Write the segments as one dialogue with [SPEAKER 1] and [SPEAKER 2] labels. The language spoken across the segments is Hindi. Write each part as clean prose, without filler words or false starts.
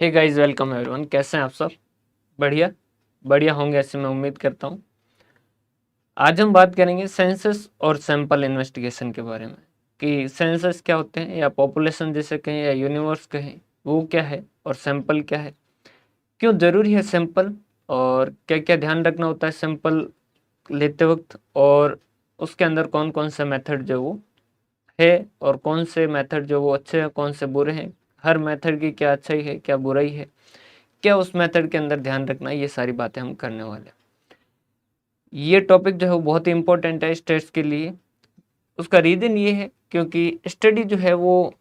[SPEAKER 1] Hey guys, welcome everyone. कैसे हैं आप सब? बढ़िया बढ़िया होंगे ऐसे मैं उम्मीद करता हूँ। आज हम बात करेंगे सेंसस और सैंपल इन्वेस्टिगेशन के बारे में कि सेंसस क्या होते हैं या पॉपुलेशन जिसे कहें या यूनिवर्स कहें, वो क्या है और सैंपल क्या है, क्यों ज़रूरी है सैंपल और क्या क्या ध्यान रखना होता है सैंपल लेते वक्त, और उसके अंदर कौन कौन से मेथड जो वो है और कौन से मेथड जो वो अच्छे हैं कौन से बुरे हैं, हर मेथड की क्या अच्छाई है क्या बुराई है, क्या उस मेथड के अंदर ध्यान रखना है, ये सारी बातें हम करने वाले हैं। ये टॉपिक जो है वो बहुत ही इंपॉर्टेंट है स्टेट्स के लिए। उसका रीज़न ये है क्योंकि स्टडी जो है वो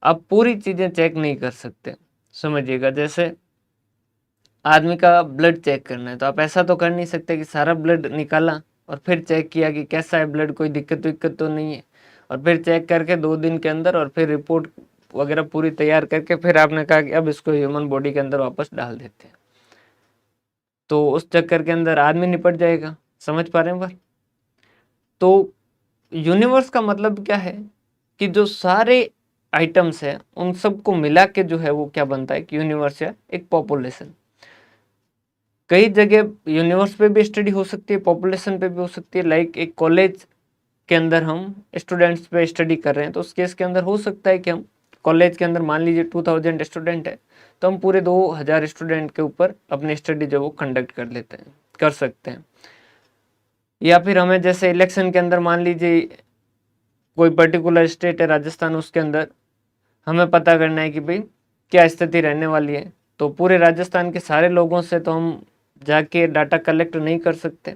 [SPEAKER 1] आप पूरी चीज़ें चेक नहीं कर सकते। समझिएगा, जैसे आदमी का ब्लड चेक करना है तो आप ऐसा तो कर नहीं सकते कि सारा ब्लड निकाला और फिर चेक किया कि कैसा है ब्लड, कोई दिक्कत विक्कत तो नहीं है, और फिर चेक करके 2 दिन के अंदर और फिर रिपोर्ट वगैरह पूरी तैयार करके फिर आपने कहा कि अब इसको ह्यूमन बॉडी के अंदर वापस डाल देते हैं, तो उस चक्कर के अंदर आदमी निपट जाएगा। समझ पा रहे हैं बात? तो यूनिवर्स का मतलब क्या है कि जो सारे आइटम्स हैं उन सबको मिला के जो है वो क्या बनता है कि यूनिवर्स या एक पॉपुलेशन। कई जगह यूनिवर्स पे भी स्टडी हो सकती है, पॉपुलेशन पे भी हो सकती है। लाइक एक कॉलेज के अंदर हम स्टूडेंट्स पे स्टडी कर रहे हैं तो उस केस के अंदर हो सकता है कि हम कॉलेज के अंदर मान लीजिए 2000 स्टूडेंट है तो हम पूरे 2000 स्टूडेंट के ऊपर अपनी स्टडी जो वो कंडक्ट कर लेते हैं, कर सकते हैं। या फिर हमें जैसे इलेक्शन के अंदर मान लीजिए कोई पर्टिकुलर स्टेट है राजस्थान, उसके अंदर हमें पता करना है कि भाई क्या स्थिति रहने वाली है, तो पूरे राजस्थान के सारे लोगों से तो हम जाके डाटा कलेक्ट नहीं कर सकते,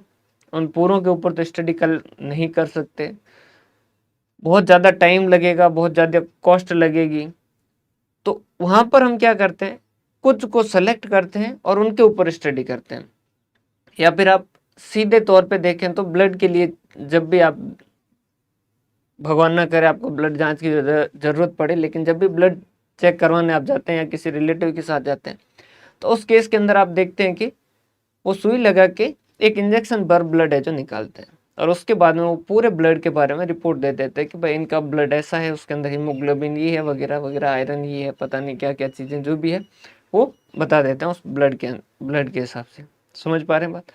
[SPEAKER 1] उन पूरों के ऊपर तो स्टडी कर नहीं कर सकते, बहुत ज़्यादा टाइम लगेगा, बहुत ज़्यादा कॉस्ट लगेगी। तो वहाँ पर हम क्या करते हैं, कुछ को सेलेक्ट करते हैं और उनके ऊपर स्टडी करते हैं। या फिर आप सीधे तौर पे देखें तो ब्लड के लिए जब भी आप, भगवान ना करे आपको ब्लड जांच की ज़रूरत पड़े, लेकिन जब भी ब्लड चेक करवाने आप जाते हैं या किसी रिलेटिव के साथ जाते हैं तो उस केस के अंदर आप देखते हैं कि वो सुई लगा के एक इंजेक्शन भर ब्लड है जो निकालते हैं और उसके बाद में वो पूरे ब्लड के बारे में रिपोर्ट दे देते हैं कि भाई इनका ब्लड ऐसा है, उसके अंदर हीमोग्लोबिन ये है वगैरह वगैरह, आयरन ये है, पता नहीं क्या क्या चीज़ें जो भी है वो बता देते हैं उस ब्लड के हिसाब से। समझ पा रहे हैं बात?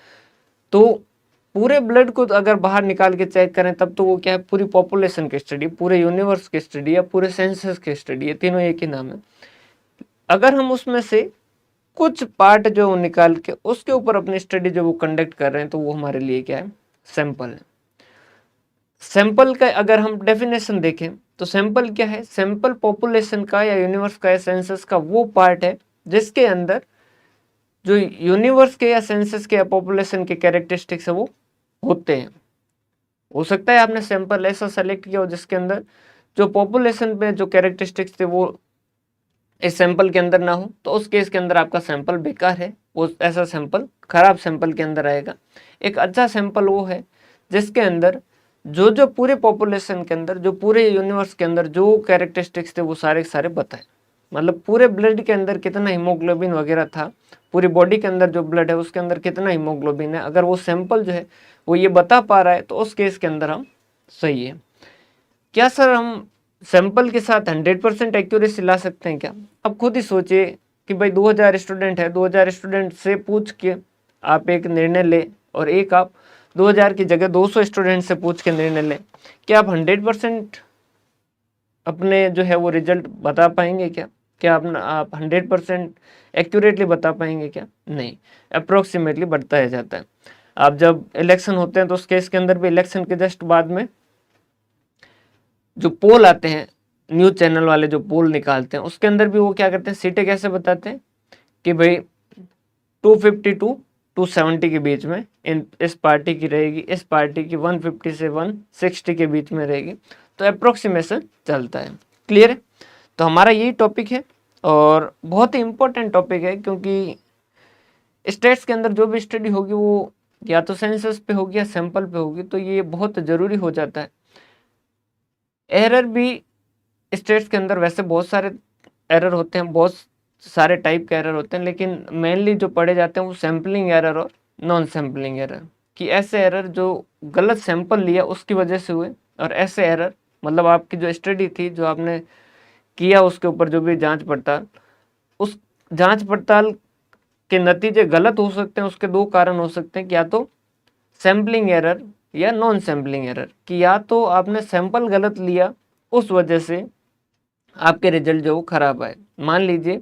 [SPEAKER 1] तो पूरे ब्लड को अगर बाहर निकाल के चेक करें तब तो वो क्या है, पूरी पॉपुलेशन की स्टडी, पूरे यूनिवर्स की स्टडी या पूरे सेंसस की स्टडी, ये तीनों एक ही नाम है। अगर हम उसमें से कुछ पार्ट जो निकाल के उसके ऊपर अपनी स्टडी जो वो कंडक्ट कर रहे हैं तो वो हमारे लिए क्या है, सैंपल है। सैंपल का अगर हम डेफिनेशन देखें तो सैंपल क्या है, सैंपल पॉपुलेशन का या यूनिवर्स का या सेंसस का वो पार्ट है जिसके अंदर जो यूनिवर्स के या सेंसस के या पॉपुलेशन के कैरेक्टरिस्टिक्स है वो होते हैं। हो सकता है आपने सैंपल ऐसा सेलेक्ट किया हो जिसके अंदर जो पॉपुलेशन पे जो कैरेक्टरिस्टिक्स थे वो इस सैंपल के अंदर ना हो, तो उस केस के अंदर आपका सैंपल बेकार है, वो ऐसा सैंपल खराब सैंपल के अंदर आएगा। एक अच्छा सैंपल वो है जिसके अंदर जो जो पूरे पॉपुलेशन के अंदर, जो पूरे यूनिवर्स के अंदर जो कैरेक्टरिस्टिक्स थे वो सारे के सारे बताए। मतलब पूरे ब्लड के अंदर कितना हीमोग्लोबिन वगैरह था, पूरी बॉडी के अंदर जो ब्लड है उसके अंदर कितना हीमोग्लोबिन है, अगर वो सैंपल जो है वो ये बता पा रहा है तो उस केस के अंदर हम सही है। क्या सर हम सैंपल के साथ 100% एक्यूरेसी ला सकते हैं क्या? अब खुद ही सोचिए कि भाई 2000 स्टूडेंट है, 2000 स्टूडेंट से पूछ के आप एक निर्णय ले और एक आप 2000 की जगह 200 स्टूडेंट से पूछ के निर्णय लें, क्या आप 100% अपने जो है वो रिजल्ट बता पाएंगे क्या? क्या अपना आप 100% एक्यूरेटली बता पाएंगे क्या? नहीं, अप्रोक्सीमेटली बताया जाता है। आप जब इलेक्शन होते हैं तो उस केस के अंदर भी इलेक्शन के जस्ट बाद में जो पोल आते हैं, न्यूज चैनल वाले जो पोल निकालते हैं उसके अंदर भी वो क्या करते हैं, सीटें कैसे बताते हैं कि भाई 250 टू 270 के बीच में इस पार्टी की रहेगी, इस पार्टी की 150 से 160 के बीच में रहेगी, तो अप्रोक्सीमेशन चलता है। क्लियर है? तो हमारा यही टॉपिक है और बहुत ही इंपॉर्टेंट टॉपिक है क्योंकि स्टेट्स के अंदर जो भी स्टडी होगी वो या तो सेंसस पे होगी या सैंपल पे होगी, तो ये बहुत ज़रूरी हो जाता है। एरर भी स्टेट्स के अंदर वैसे बहुत सारे एरर होते हैं, बहुत सारे टाइप के एरर होते हैं, लेकिन मेनली जो पढ़े जाते हैं वो सैम्पलिंग एरर और नॉन सैम्पलिंग एरर, कि ऐसे एरर जो गलत सैंपल लिया उसकी वजह से हुए, और ऐसे एरर मतलब आपकी जो स्टडी थी जो आपने किया उसके ऊपर जो भी जांच पड़ताल उस जांच पड़ताल के नतीजे गलत हो सकते हैं, उसके दो कारण हो सकते हैं कि या तो सैम्पलिंग एरर या नॉन सैम्पलिंग एरर, कि या तो आपने सैंपल गलत लिया उस वजह से आपके रिजल्ट जो खराब आए। मान लीजिए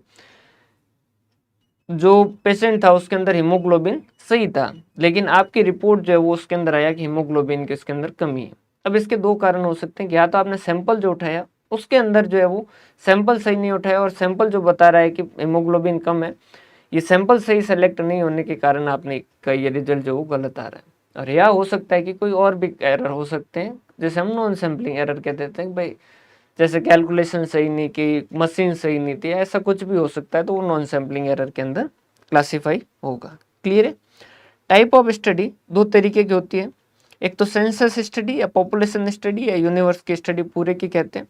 [SPEAKER 1] जो पेशेंट था उसके अंदर हीमोग्लोबिन सही था, लेकिन आपकी रिपोर्ट जो है वो उसके अंदर आया कि हीमोग्लोबिन की उसके अंदर कमी है। अब इसके दो कारण हो सकते हैं कि या तो आपने सैंपल जो उठाया उसके अंदर जो है वो सैंपल सही नहीं उठाया, और सैंपल जो बता रहा है कि हीमोग्लोबिन कम है, ये सैंपल सही सेलेक्ट नहीं होने के कारण आपने का ये रिजल्ट जो वो गलत आ रहा है। और या हो सकता है कि कोई और भी एरर हो सकते हैं, जैसे हम नॉन सैम्पलिंग एरर कह देते हैं भाई, जैसे कैलकुलेशन सही नहीं की, मशीन सही नहीं थी, ऐसा कुछ भी हो सकता है, तो वो नॉन सैम्पलिंग एरर के अंदर क्लासीफाई होगा। क्लियर है। टाइप ऑफ स्टडी दो तरीके की होती है, एक तो सेंसस स्टडी या पॉपुलेशन स्टडी या यूनिवर्स की स्टडी पूरे की कहते हैं,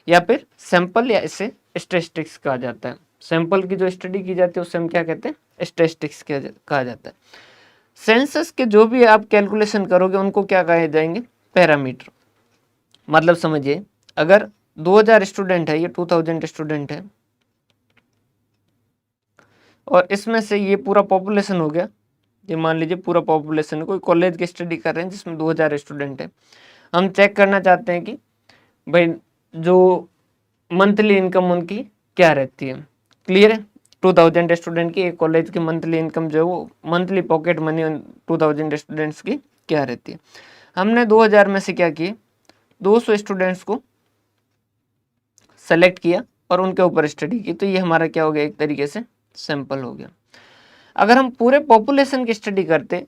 [SPEAKER 1] या फिर सैंपल या इसे स्टैटिस्टिक्स कहा जाता है। सैंपल की जो स्टडी की जाती है उसे हम क्या कहते हैं, स्टैटिस्टिक्स कहा जाता है। सेंसस के जो भी आप कैलकुलेशन करोगे उनको क्या कहे जाएंगे, पैरामीटर। मतलब समझिए अगर 2000 स्टूडेंट है, ये 2000 स्टूडेंट है, और इसमें से ये पूरा पॉपुलेशन हो गया, ये मान लीजिए पूरा पॉपुलेशन है, कोई कॉलेज की स्टडी कर रहे हैं जिसमें 2000 स्टूडेंट है। हम चेक करना चाहते हैं कि भाई जो मंथली इनकम उनकी क्या रहती है। क्लियर है। 2000 स्टूडेंट की एक कॉलेज की मंथली इनकम जो है वो मंथली पॉकेट मनी 2000 स्टूडेंट्स की क्या रहती है। हमने 2000 में से क्या किए, 200 स्टूडेंट्स को सेलेक्ट किया और उनके ऊपर स्टडी की, तो ये हमारा क्या हो गया, एक तरीके से सैंपल हो गया। अगर हम पूरे पॉपुलेशन की स्टडी करते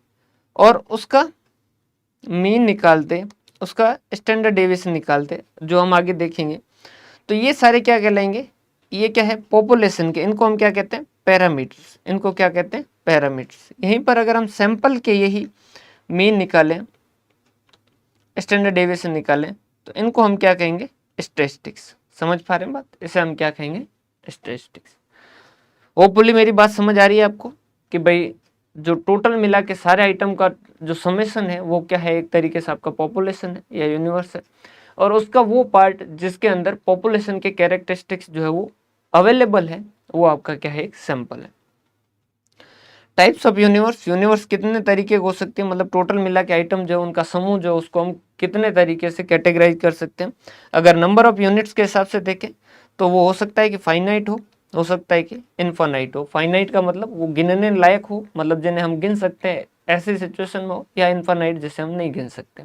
[SPEAKER 1] और उसका मीन निकालते, उसका स्टैंडर्ड डेविएशन निकालते, जो हम आगे देखेंगे, तो ये सारे क्या कहलाएंगे, ये क्या है, पॉपुलेशन के, इनको हम क्या कहते हैं, पैरामीटर्स। इनको क्या कहते हैं, पैरामीटर्स। यहीं पर अगर हम सैंपल के यही मीन निकालें, स्टैंडर्ड डेविएशन निकालें, तो इनको हम क्या कहेंगे, स्टैटिस्टिक्स। समझ पा रहे हैं बात, इसे हम क्या कहेंगे, स्टैटिस्टिक्स। होपफुली मेरी बात समझ आ रही है आपको कि भाई जो टोटल मिला के सारे आइटम का जो समेशन है वो क्या है, एक तरीके से आपका पॉपुलेशन है या यूनिवर्स है, और उसका वो पार्ट जिसके अंदर पॉपुलेशन के कैरेक्टरिस्टिक्स जो है वो अवेलेबल है, वो आपका क्या है, एक सैंपल है। टाइप्स ऑफ यूनिवर्स, यूनिवर्स कितने तरीके हो सकते हैं, मतलब टोटल मिला के आइटम जो है उनका समूह जो है उसको हम कितने तरीके से कैटेगराइज कर सकते हैं। अगर नंबर ऑफ यूनिट्स के हिसाब से देखें तो वो हो सकता है कि फाइनाइट हो सकता है कि इनफाइनाइट हो। फाइनाइट का मतलब वो गिनने लायक हो, मतलब जिन्हें हम गिन सकते हैं ऐसी सिचुएशन में हो, या इनफाइनाइट जिसे हम नहीं गिन सकते।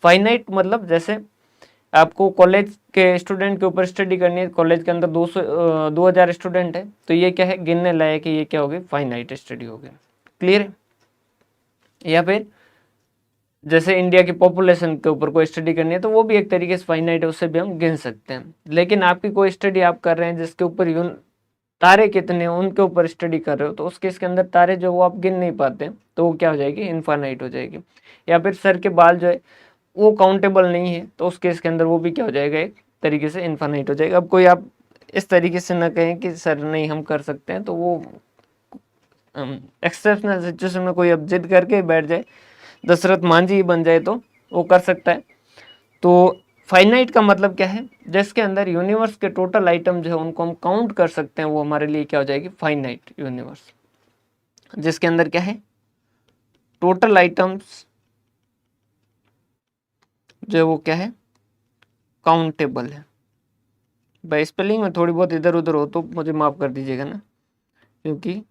[SPEAKER 1] फाइनाइट मतलब जैसे आपको कॉलेज के स्टूडेंट के ऊपर स्टडी करनी है, कॉलेज के अंदर 2000 स्टूडेंट है, तो ये क्या है, गिनने लायक है, ये क्या होगी, फाइनाइट स्टडी होगी। क्लियर है। या फिर जैसे इंडिया की पॉपुलेशन के ऊपर कोई स्टडी करनी है तो वो भी एक तरीके से फाइनाइट है, उससे भी हम गिन सकते हैं। लेकिन आपकी कोई स्टडी आप कर रहे हैं जिसके ऊपर तारे कितने हैं उनके ऊपर स्टडी कर रहे हो, तो उस केस के अंदर तारे जो वो आप गिन नहीं पाते, तो वो क्या हो जाएगी, इनफाइनाइट हो जाएगी। या फिर सर के बाल जो है वो काउंटेबल नहीं है, तो उस केस के अंदर वो भी क्या हो जाएगा, एक तरीके से इनफाइनाइट हो जाएगा। अब कोई आप इस तरीके से ना कहें कि सर नहीं हम कर सकते हैं, तो वो एक्सेप्शनल सिचुएशन में कोई अब जिद करके बैठ जाए, दशरथ मांझी ही बन जाए, तो वो कर सकता है। तो फाइनाइट का मतलब क्या है, जिसके अंदर यूनिवर्स के टोटल आइटम जो है उनको हम काउंट कर सकते हैं, वो हमारे लिए क्या हो जाएगी, फाइनाइट यूनिवर्स। जिसके अंदर क्या है, टोटल आइटम्स जो है वो क्या है, काउंटेबल है। भाई स्पेलिंग में थोड़ी बहुत इधर उधर हो तो मुझे माफ कर दीजिएगा ना, क्योंकि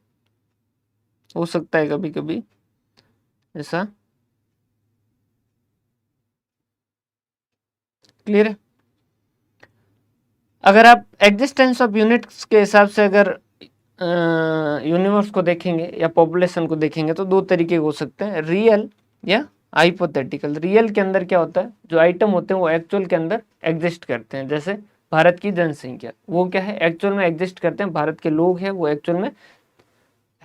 [SPEAKER 1] हो सकता है कभी कभी ऐसा। क्लियर है। अगर आप एग्जिस्टेंस ऑफ यूनिट्स के हिसाब से अगर यूनिवर्स को देखेंगे या पॉपुलेशन को देखेंगे तो दो तरीके हो सकते हैं, रियल या हाइपोथेटिकल। रियल के अंदर क्या होता है, जो आइटम होते हैं वो एक्चुअल के अंदर एग्जिस्ट करते हैं। जैसे भारत की जनसंख्या, वो क्या है, एक्चुअल में एग्जिस्ट करते हैं, भारत के लोग हैं वो एक्चुअल में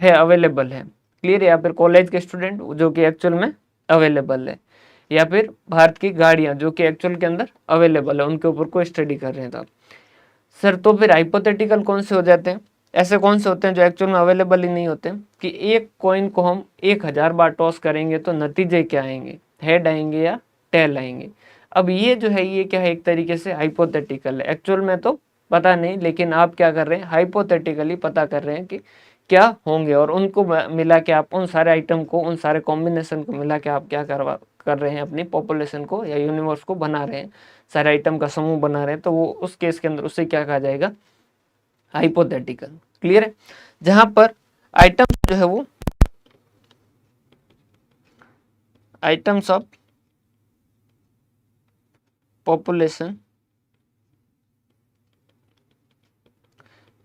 [SPEAKER 1] है, अवेलेबल है। क्लियर है। या फिर कॉलेज के स्टूडेंट जो कि एक्चुअल में अवेलेबल है, या फिर भारत की गाड़ियाँ जो कि एक्चुअल के अंदर अवेलेबल है, उनके ऊपर कोई स्टडी कर रहे हैं तो आप सर, तो फिर हाइपोथेटिकल कौन से हो जाते हैं, ऐसे कौन से होते हैं जो एक्चुअल में अवेलेबल ही नहीं होते, कि एक कॉइन को हम 1000 बार टॉस करेंगे तो नतीजे क्या आएंगे, हेड आएंगे या टेल आएंगे। अब ये जो है ये क्या है, एक तरीके से हाइपोथेटिकल है, एक्चुअल में तो पता नहीं, लेकिन आप क्या कर रहे हैं, हाइपोथेटिकली पता कर रहे हैं कि क्या होंगे, और उनको मिला के आप उन सारे आइटम को, उन सारे कॉम्बिनेशन को मिला के आप क्या कर रहे हैं, अपनी पॉपुलेशन को या यूनिवर्स को बना रहे हैं, सारे आइटम का समूह बना रहे हैं। तो वो उस केस के अंदर उसे क्या कहा जाएगा, हाइपोथेटिकल। क्लियर है। जहां पर आइटम जो है वो items of population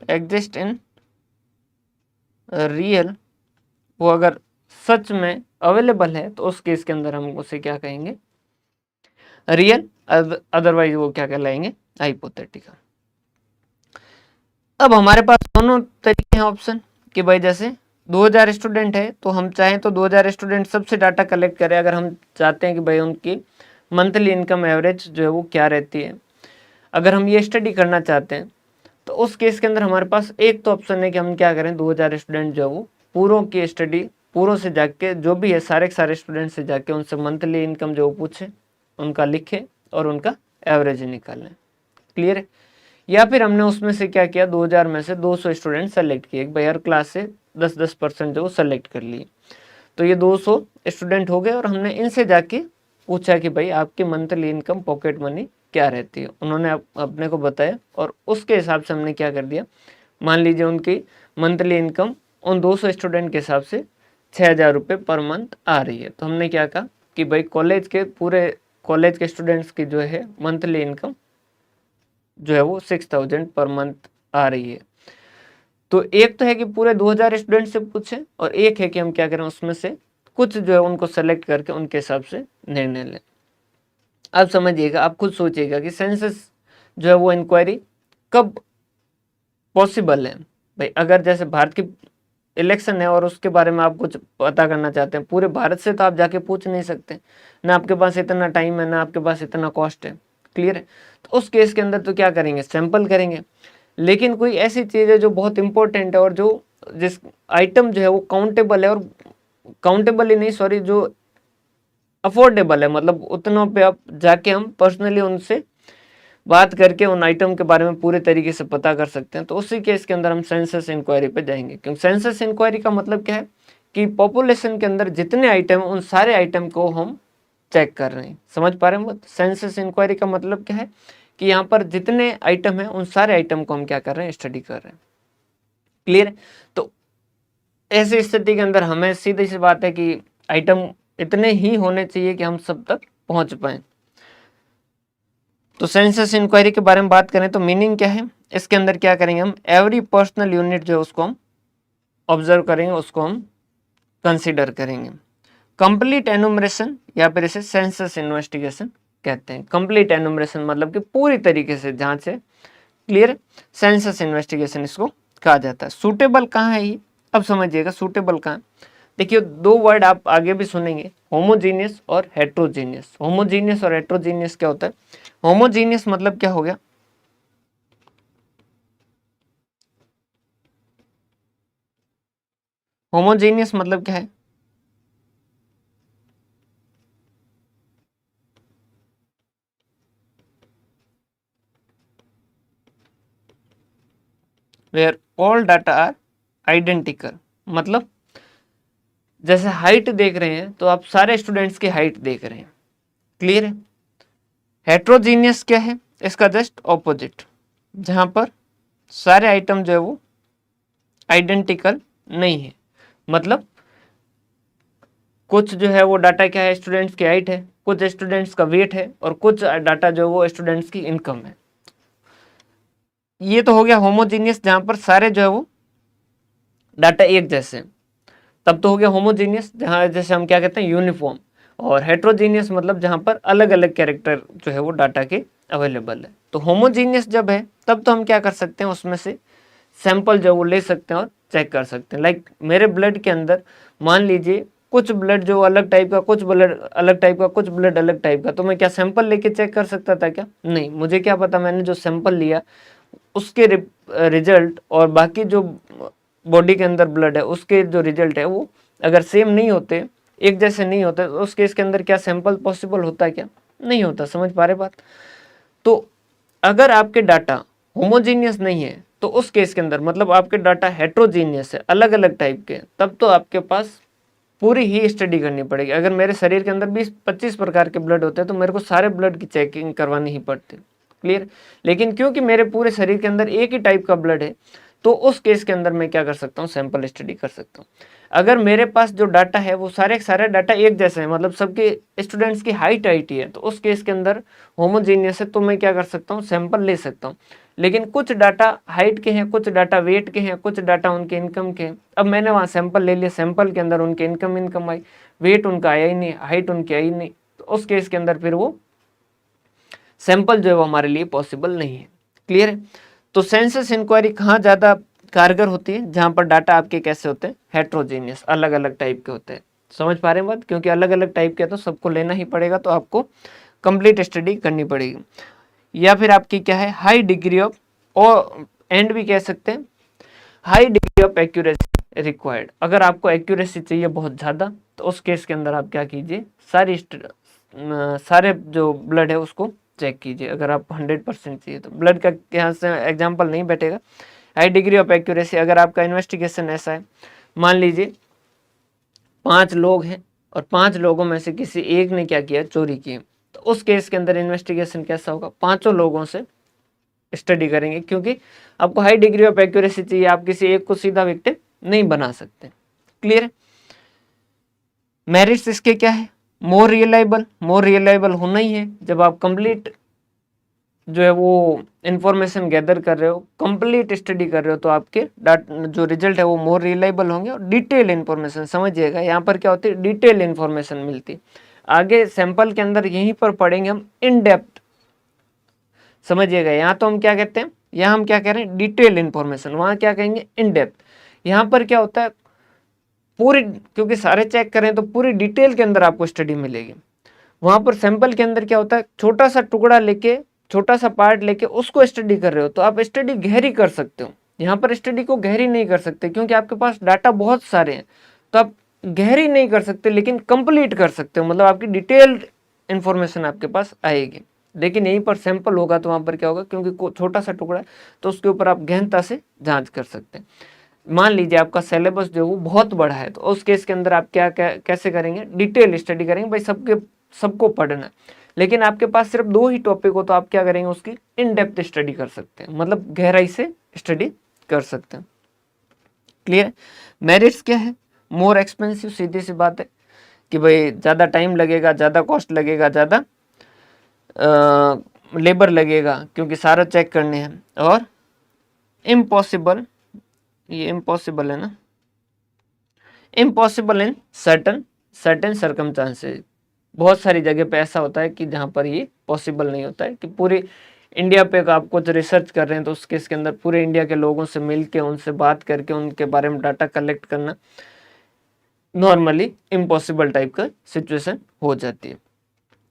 [SPEAKER 1] exist in real, वो अगर सच में अवेलेबल है तो उस केस के अंदर हम उसे क्या कहेंगे, रियल, अदरवाइज वो क्या कहलाएंगे, हाइपोथेटिकल। अब हमारे पास दोनों तरीके हैं ऑप्शन कि भाई जैसे 2000 स्टूडेंट है तो हम चाहें तो 2000 स्टूडेंट सबसे डाटा कलेक्ट करें, अगर हम चाहते हैं कि भाई उनकी मंथली इनकम एवरेज जो है वो क्या रहती है, अगर हम ये स्टडी करना चाहते हैं तो उस केस के अंदर हमारे पास एक तो ऑप्शन है कि हम क्या करें, 2000 स्टूडेंट जो है वो पूरों की स्टडी, पूरों से जाके जो भी है सारे के सारे स्टूडेंट से जाके उनसे मंथली इनकम जो वो पूछे, उनका लिखे और उनका एवरेज निकालें। क्लियर है। या फिर हमने उसमें से क्या किया, 2000 में से 200 स्टूडेंट सेलेक्ट किए, भाई हर क्लास से 10-10% जो सेलेक्ट कर लिए, तो ये 200 स्टूडेंट हो गए और हमने इनसे जाके पूछा कि भाई आपकी मंथली इनकम, पॉकेट मनी क्या रहती है, उन्होंने अपने को बताया और उसके हिसाब से हमने क्या कर दिया, मान लीजिए उनकी मंथली इनकम उन 200 स्टूडेंट के हिसाब से 6000 रुपये पर मंथ आ रही है, तो हमने क्या कहा कि भाई पूरे कॉलेज के स्टूडेंट्स की जो है मंथली इनकम जो है वो 6000 पर मंथ आ रही है। तो एक तो है कि पूरे 2000 स्टूडेंट से पूछें, और एक है कि हम क्या करें, उसमें से कुछ जो है उनको सेलेक्ट करके उनके हिसाब से निर्णय लें। अब समझिएगा, आप खुद सोचिएगा कि सेंसस जो है वो इंक्वायरी कब पॉसिबल है। भाई अगर जैसे भारत की इलेक्शन है और उसके बारे में आप कुछ पता करना चाहते हैं, पूरे भारत से तो आप जाके पूछ नहीं सकते, ना आपके पास इतना टाइम है, ना आपके पास इतना कॉस्ट है। क्लियर है। तो उस केस के अंदर तो क्या करेंगे, सैंपल करेंगे। लेकिन कोई ऐसी चीज़ है जो बहुत इंपॉर्टेंट है और जो जिस आइटम जो है वो काउंटेबल है, और काउंटेबल ही नहीं, सॉरी, जो अफोर्डेबल है, मतलब उतनों पे आप जाके हम पर्सनली उनसे बात करके उन आइटम के बारे में पूरे तरीके से पता कर सकते हैं, तो उसी केस के अंदर हम सेंसस इंक्वायरी पे जाएंगे। क्योंकि सेंसस इंक्वायरी का मतलब क्या है कि पॉपुलेशन के अंदर जितने आइटम हैं उन सारे आइटम को हम चेक कर रहे हैं। समझ पा रहे हैं? सेंसस इंक्वायरी का मतलब क्या है कि यहाँ पर जितने आइटम हैं उन सारे आइटम को हम क्या कर रहे हैं, स्टडी कर रहे हैं। क्लियर। तो ऐसी स्थिति के अंदर हमें सीधी सी बात है कि आइटम इतने ही होने चाहिए कि हम सब तक पहुंच पाए। तो सेंसस इंक्वायरी के बारे में बात करें तो मीनिंग क्या है, इसके अंदर क्या करेंगे, हम एवरी पर्सनल यूनिट जो है उसको हम ऑब्जर्व करेंगे, उसको हम कंसीडर करेंगे। कंप्लीट एनुमरेशन या फिर इसे सेंसस इन्वेस्टिगेशन कहते हैं। कंप्लीट एनुमरेशन मतलब कि पूरी तरीके से जांच है। क्लियर। सेंसस इन्वेस्टिगेशन इसको कहा जाता है। सूटेबल कहाँ है ये, अब समझिएगा सूटेबल कहाँ। देखिए दो वर्ड आप आगे भी सुनेंगे, होमोजीनियस और हेट्रोजीनियस। होमोजीनियस और हेट्रोजीनियस क्या होता है, होमोजीनियस मतलब क्या हो गया, होमोजीनियस मतलब क्या है, where all data are identical. मतलब जैसे हाइट देख रहे हैं तो आप सारे स्टूडेंट्स की हाइट देख रहे हैं। क्लियर है। हेट्रोजीनियस क्या है, इसका जस्ट ऑपोजिट, जहां पर सारे आइटम जो है वो आइडेंटिकल नहीं है। मतलब कुछ जो है वो डाटा क्या है, स्टूडेंट्स की हाइट है, कुछ स्टूडेंट्स का वेट है, और कुछ डाटा जो है वो स्टूडेंट्स की इनकम है। ये तो हो गया होमोजीनियस, जहां पर सारे जो है वो डाटा एक जैसे। तब तो हो गया होमोजीनियस, जहां जैसे हम क्या कहते हैं, यूनिफॉर्म। और हेट्रोजीनियस मतलब जहां पर अलग अलग कैरेक्टर जो है वो डाटा के अवेलेबल है। तो होमोजीनियस जब है तब तो हम क्या कर सकते हैं, उसमें से सैंपल जो वो ले सकते हैं और चेक कर सकते हैं। लाइक मेरे ब्लड के अंदर मान लीजिए कुछ ब्लड जो अलग टाइप का, कुछ ब्लड अलग टाइप का, कुछ ब्लड अलग टाइप का, तो मैं क्या सैंपल लेके चेक कर सकता था क्या? नहीं, मुझे क्या पता, मैंने जो सैंपल लिया उसके रिजल्ट और बाकी जो बॉडी के अंदर ब्लड है उसके जो रिजल्ट है वो अगर सेम नहीं होते, एक जैसे नहीं होते, तो उस केस के अंदर क्या सैंपल पॉसिबल होता है क्या? नहीं होता। समझ पा रहे बात। तो अगर आपके डाटा होमोजीनियस नहीं है, तो उस केस के अंदर मतलब आपके डाटा हेट्रोजीनियस है, अलग अलग टाइप के, तब तो आपके पास पूरी ही स्टडी करनी पड़ेगी। अगर मेरे शरीर के अंदर 20-25 प्रकार के ब्लड होते हैं तो मेरे को सारे ब्लड की चेकिंग करवानी ही पड़ती। क्लियर। लेकिन क्योंकि मेरे पूरे शरीर के अंदर एक ही टाइप का ब्लड है, तो उस केस के अंदर मैं क्या कर सकता हूँ, सैंपल स्टडी कर सकता हूँ। अगर मेरे पास जो डाटा है वो सारे डाटा एक जैसे हैं, मतलब सबके स्टूडेंट्स की हाइट ही है, तो उस केस के अंदर होमोजीनियस है, तो मैं क्या कर सकता हूँ, सैंपल ले सकता हूँ। लेकिन कुछ डाटा हाइट के हैं, कुछ डाटा वेट के हैं, कुछ डाटा उनके इनकम के हैं। अब मैंने वहाँ सैंपल ले लिया, सैंपल के अंदर उनके इनकम आई, वेट उनका आया ही नहीं, हाइट उनकी आई नहीं, तो उस केस के अंदर फिर वो सैंपल जो है वो हमारे लिए पॉसिबल नहीं है। क्लियर है। तो सेंसस इंक्वायरी कहाँ ज़्यादा कारगर होती है, जहाँ पर डाटा आपके कैसे होते हैं, हेट्रोजीनियस, अलग अलग टाइप के होते हैं। समझ पा रहे हैं बात, क्योंकि अलग अलग टाइप के तो सबको लेना ही पड़ेगा, तो आपको कंप्लीट स्टडी करनी पड़ेगी। या फिर आपकी क्या है, हाई डिग्री ऑफ, और एंड भी कह सकते हैं, high degree of accuracy required. अगर आपको एक्यूरेसी चाहिए बहुत ज़्यादा, तो उस केस के अंदर आप क्या कीजिए, सारे जो ब्लड है उसको चेक कीजिए। अगर आपको 100% चाहिए तो ब्लड का यहाँ से एग्जाम्पल नहीं बैठेगा। हाई डिग्री ऑफ एक्यूरेसी, अगर आपका इन्वेस्टिगेशन ऐसा है, मान लीजिए 5 लोग हैं और 5 लोगों में से किसी एक ने क्या किया, चोरी की, तो उस केस के अंदर इन्वेस्टिगेशन कैसा होगा, 5 लोगों से स्टडी करेंगे, क्योंकि आपको हाई डिग्री ऑफ एक्यूरेसी चाहिए, आप किसी एक को सीधा विक्टिम नहीं बना सकते। क्लियर है। मेरिट्स इसके क्या है, मोर रियलाइबल होना ही है। जब आप कंप्लीट जो है वो इंफॉर्मेशन गैदर कर रहे हो, कंप्लीट स्टडी कर रहे हो, तो आपके जो रिजल्ट है वो मोर रियलाइबल होंगे। और डिटेल इंफॉर्मेशन, समझिएगा यहाँ पर क्या होती है, डिटेल इंफॉर्मेशन मिलती। आगे सैंपल के अंदर यहीं पर पढ़ेंगे हम इन डेप्थ, समझिएगा। यहाँ तो हम क्या कहते हैं, यहाँ हम क्या कह रहे हैं, डिटेल इंफॉर्मेशन, वहाँ क्या कहेंगे, इन डेप्थ। यहाँ पर क्या होता है, पूरी, क्योंकि सारे चेक करें तो पूरी डिटेल के अंदर आपको स्टडी मिलेगी। वहाँ पर सैंपल के अंदर क्या होता है, छोटा सा टुकड़ा लेके, छोटा सा पार्ट लेके उसको स्टडी कर रहे हो, तो आप स्टडी गहरी कर सकते हो। यहाँ पर स्टडी को गहरी नहीं कर सकते, क्योंकि आपके पास डाटा बहुत सारे हैं, तो आप गहरी नहीं कर सकते, लेकिन कंप्लीट कर सकते हो, मतलब आपकी डिटेल्ड इंफॉर्मेशन आपके पास आएगी। लेकिन यहीं पर सैंपल होगा तो वहाँ पर क्या होगा, क्योंकि छोटा सा टुकड़ा है, तो उसके ऊपर आप गहनता से जांच कर सकते हैं। मान लीजिए आपका सिलेबस जो वो बहुत बड़ा है, तो उस केस के अंदर आप कैसे करेंगे, डिटेल स्टडी करेंगे। भाई सबको पढ़ना है, लेकिन आपके पास सिर्फ 2 ही टॉपिक हो, तो आप क्या करेंगे, उसकी इन डेप्थ स्टडी कर सकते हैं, मतलब गहराई से स्टडी कर सकते हैं। क्लियर। मेरिट्स क्या है, मोर एक्सपेंसिव, सीधी सी बात है कि भाई ज़्यादा टाइम लगेगा, ज़्यादा कॉस्ट लगेगा, ज़्यादा लेबर लगेगा, क्योंकि सारा चेक करने हैं। और इम्पॉसिबल, ये इम्पॉसिबल है ना, इम्पॉसिबल इन सर्टेन सर्कमस्टांसेस। बहुत सारी जगह पे ऐसा होता है कि जहाँ पर ये पॉसिबल नहीं होता है कि पूरे इंडिया पे आप कुछ रिसर्च कर रहे हैं, तो उस केस के अंदर पूरे इंडिया के लोगों से मिल के, उनसे बात करके, उनके बारे में डाटा कलेक्ट करना नॉर्मली इम्पॉसिबल टाइप का सिचुएशन हो जाती है।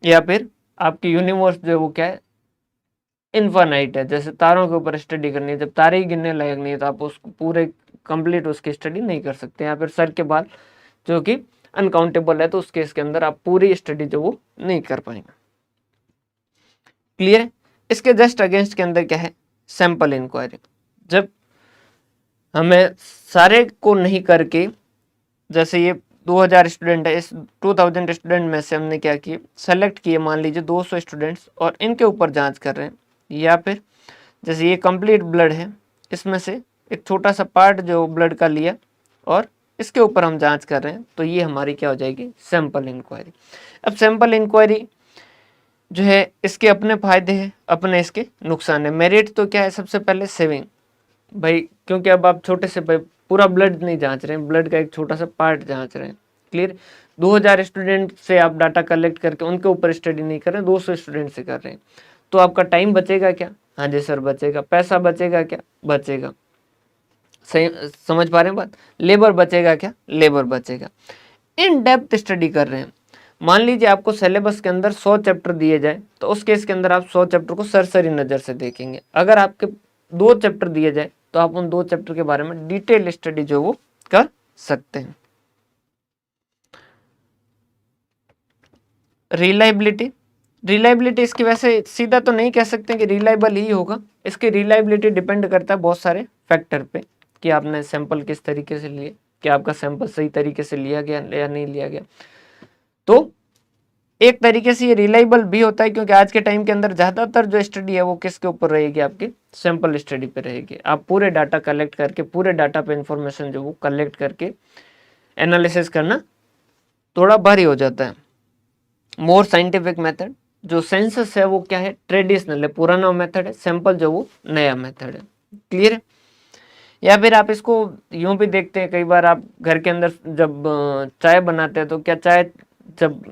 [SPEAKER 1] या फिर आपकी यूनिवर्स जो है वो क्या है, इनफाइनाइट है। जैसे तारों के ऊपर स्टडी करनी है, जब तारे ही गिनने लायक नहीं है, तो आप उसको पूरे कंप्लीट उसकी स्टडी नहीं कर सकते। या फिर सर के बाल जो कि अनकाउंटेबल है, तो उस केस के अंदर आप पूरी स्टडी जो वो नहीं कर पाएंगे। क्लियर है। इसके जस्ट अगेंस्ट के अंदर क्या है, सैंपल इंक्वायरी। जब हमें सारे को नहीं करके, जैसे ये 2000 स्टूडेंट है, इस 2000 स्टूडेंट में से हमने क्या किए, सेलेक्ट किए, मान लीजिए 200 स्टूडेंट्स, और इनके ऊपर जांच कर रहे हैं। या फिर जैसे ये कंप्लीट ब्लड है, इसमें से एक छोटा सा पार्ट जो ब्लड का लिया और इसके ऊपर हम जांच कर रहे हैं, तो ये हमारी क्या हो जाएगी, सैंपल इंक्वायरी। अब सैंपल इंक्वायरी जो है, इसके अपने फायदे हैं, अपने इसके नुकसान है। मेरिट तो क्या है, सबसे पहले सेविंग, भाई क्योंकि अब आप छोटे से पूरा ब्लड नहीं जांच रहे हैं, ब्लड का एक छोटा सा पार्ट जांच रहे हैं। क्लियर। 2000 स्टूडेंट से आप डाटा कलेक्ट करके उनके ऊपर स्टडी नहीं कर रहे हैं, 200 स्टूडेंट से कर रहे हैं, तो आपका टाइम बचेगा क्या, हाँ जी सर बचेगा। पैसा बचेगा क्या, बचेगा। सही समझ पा रहे हैं बात। लेबर बचेगा क्या, लेबर बचेगा। इन डेप्थ स्टडी कर रहे हैं, मान लीजिए आपको सिलेबस के अंदर 100 चैप्टर दिए जाए, तो उस केस के अंदर आप 100 चैप्टर को सरसरी नज़र से देखेंगे। अगर आपके 2 चैप्टर दिए जाए, तो आप उन 2 चैप्टर के बारे में डिटेल स्टडी जो वो कर सकते हैं। रिलायबिलिटी, रिलायबिलिटी इसकी वैसे सीधा तो नहीं कह सकते कि रिलायबल ही होगा, इसकी रिलायबिलिटी डिपेंड करता है बहुत सारे फैक्टर पे, कि आपने सैंपल किस तरीके से लिए, कि आपका सैंपल सही तरीके से लिया गया या नहीं लिया गया। तो एक तरीके से ये रिलायबल भी होता है, क्योंकि आज के टाइम के अंदर ज़्यादातर जो स्टडी है वो किसके ऊपर रहेगी, आपकी सैंपल स्टडी पे रहेगी। आप पूरे डाटा कलेक्ट करके, पूरे डाटा पे इंफॉर्मेशन जो वो कलेक्ट करके एनालिसिस करना थोड़ा भारी हो जाता है। मोर साइंटिफिक मेथड, जो सेंसस है वो क्या है, ट्रेडिशनल है, पुराना मेथड है, सैंपल जो वो नया मेथड है। क्लियर है? या फिर आप इसको यूं भी देखते हैं, कई बार आप घर के अंदर जब चाय बनाते हैं तो क्या चाय जब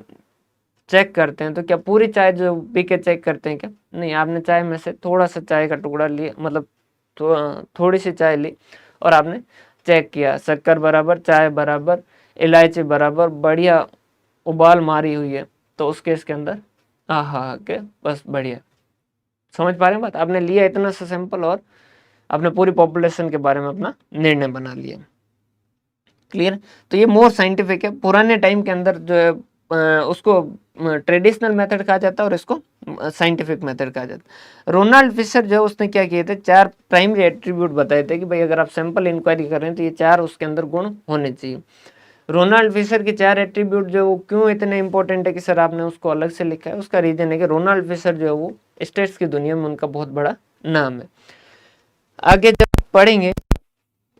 [SPEAKER 1] चेक करते हैं तो क्या पूरी चाय जो पी के चेक करते हैं क्या? नहीं, आपने चाय में से थोड़ा सा चाय का टुकड़ा लिया, मतलब थोड़ी सी चाय ली और आपने चेक किया, शक्कर बराबर, चाय बराबर, इलायची बराबर, बढ़िया उबाल मारी हुई है, तो उस केस के अंदर हाँ के बस बढ़िया। समझ पा रहे हैं बात? आपने लिया इतना सा सैंपल और आपने पूरी पॉपुलेशन के बारे में अपना निर्णय बना लिया। क्लियर? तो ये मोर साइंटिफिक है। पुराने टाइम के अंदर जो है उसको ट्रेडिशनल मेथड कहा जाता है और इसको साइंटिफिक मेथड कहा जाता है। रोनाल्ड फिशर जो है उसने क्या किए थे, 4 प्राइमरी एट्रीब्यूट बताए थे कि भाई अगर आप सैंपल इंक्वायरी कर रहे हैं तो ये 4 उसके अंदर गुण होने चाहिए। रोनाल्ड फिशर के 4 एट्रीब्यूट जो वो क्यों इतने इंपॉर्टेंट है कि सर आपने उसको अलग से लिखा है, उसका रीजन है कि रोनाल्ड फिशर जो है वो स्टेट्स की दुनिया में उनका बहुत बड़ा नाम है। आगे जब पढ़ेंगे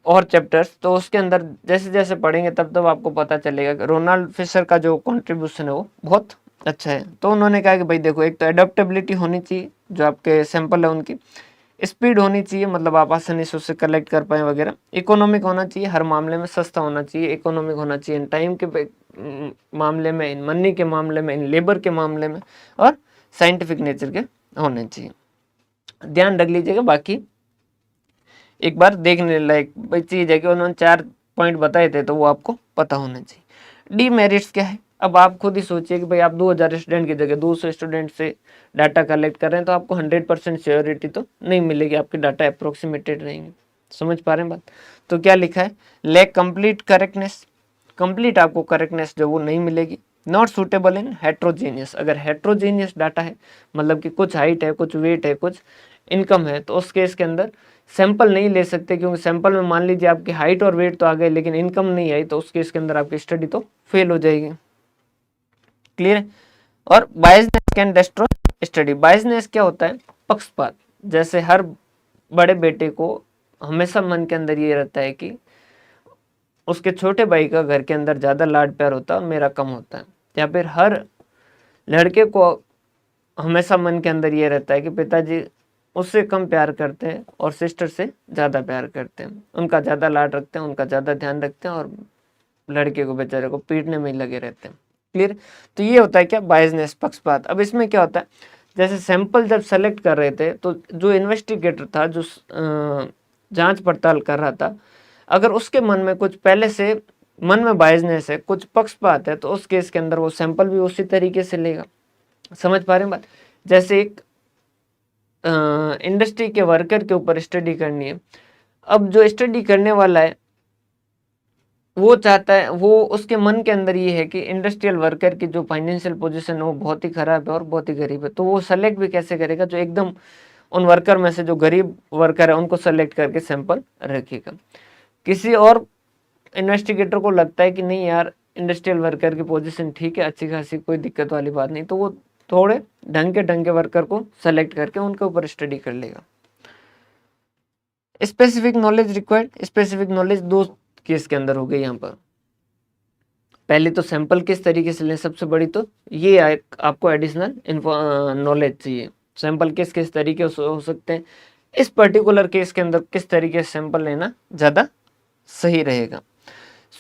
[SPEAKER 1] और चैप्टर्स तो उसके अंदर जैसे जैसे पढ़ेंगे तब तब आपको पता चलेगा कि रोनाल्ड फिशर का जो कंट्रीब्यूशन है वो बहुत अच्छा है। तो उन्होंने कहा कि भाई देखो, एक तो एडेप्टेबिलिटी होनी चाहिए जो आपके सैंपल है उनकी, स्पीड होनी चाहिए, मतलब आप आसानी से उससे कलेक्ट कर पाए वगैरह, इकोनॉमिक होना चाहिए, हर मामले में सस्ता होना चाहिए, इकोनॉमिक होना चाहिए इन टाइम के मामले में, इन मनी के मामले में, इन लेबर के मामले में, और साइंटिफिक नेचर के होने चाहिए। ध्यान रख लीजिएगा। बाकी एक बार देखने लायक चीज है कि उन्होंने 4 पॉइंट बताए थे तो वो आपको पता होना चाहिए। डीमेरिट्स क्या है, अब आप खुद ही सोचिए कि भाई आप 2000 स्टूडेंट की जगह 200 स्टूडेंट से डाटा कलेक्ट कर रहे हैं तो आपको 100% श्योरिटी तो नहीं मिलेगी, आपके डाटा अप्रोक्सीमेटेड रहेंगे। समझ पा रहे हैं बात? तो क्या लिखा है, लैक कंप्लीट करेक्टनेस, कंप्लीट आपको करेक्टनेस जो वो नहीं मिलेगी। नॉट सूटेबल इन हेट्रोजीनियस, अगर हेट्रोजीनियस डाटा है, मतलब कि कुछ हाइट है, कुछ वेट है, कुछ इनकम है, तो उस केस के अंदर सैंपल नहीं ले सकते, क्योंकि सैंपल में मान लीजिए आपकी हाइट और वेट तो आ गए लेकिन इनकम नहीं आई, तो उस केस के अंदर आपकी स्टडी तो फेल हो जाएगी। क्लियर है? और biasness can destroy study. Biasness क्या होता है, पक्षपात। जैसे हर बड़े बेटे को हमेशा मन के अंदर ये रहता है कि उसके छोटे भाई का घर के अंदर ज्यादा लाड प्यार होता है और मेरा कम होता है, या फिर हर लड़के को हमेशा मन के अंदर ये रहता है कि पिताजी उससे कम प्यार करते हैं और सिस्टर से ज़्यादा प्यार करते हैं, उनका ज़्यादा लाड रखते हैं, उनका ज़्यादा ध्यान रखते हैं, और लड़के को बेचारे को पीटने में ही लगे रहते हैं। क्लियर? तो ये होता है क्या, बायसनेस, पक्षपात। अब इसमें क्या होता है, जैसे सैंपल जब सेलेक्ट कर रहे थे तो जो इन्वेस्टिगेटर था, जो जांच पड़ताल कर रहा था, अगर उसके मन में कुछ पहले से मन में बायसनेस है, कुछ पक्षपात है, तो उस केस के अंदर वो सैंपल भी उसी तरीके से लेगा। समझ पा रहे हैं बात? जैसे एक इंडस्ट्री के वर्कर के ऊपर स्टडी करनी है, अब जो स्टडी करने वाला है वो चाहता है, वो उसके मन के अंदर ये है कि इंडस्ट्रियल वर्कर की जो फाइनेंशियल पोजीशन है वो बहुत ही खराब है और बहुत ही गरीब है, तो वो सेलेक्ट भी कैसे करेगा, जो एकदम उन वर्कर में से जो गरीब वर्कर है उनको सेलेक्ट करके सैंपल रखेगा। किसी और इन्वेस्टिगेटर को लगता है कि नहीं यार, इंडस्ट्रियल वर्कर की पोजीशन ठीक है, अच्छी खासी, कोई दिक्कत वाली बात नहीं, तो वो थोड़े ढंग के वर्कर को सेलेक्ट करके उनके ऊपर स्टडी कर लेगा। Specific knowledge required, specific knowledge 2 case के अंदर हो गई यहाँ पर। पहले तो सैंपल किस तरीके से लें, सबसे बड़ी तो ये आपको एडिशनल नॉलेज चाहिए, सैंपल किस किस तरीके से हो सकते हैं, इस पर्टिकुलर केस के अंदर किस तरीके से सैंपल लेना ज़्यादा सही रहेगा।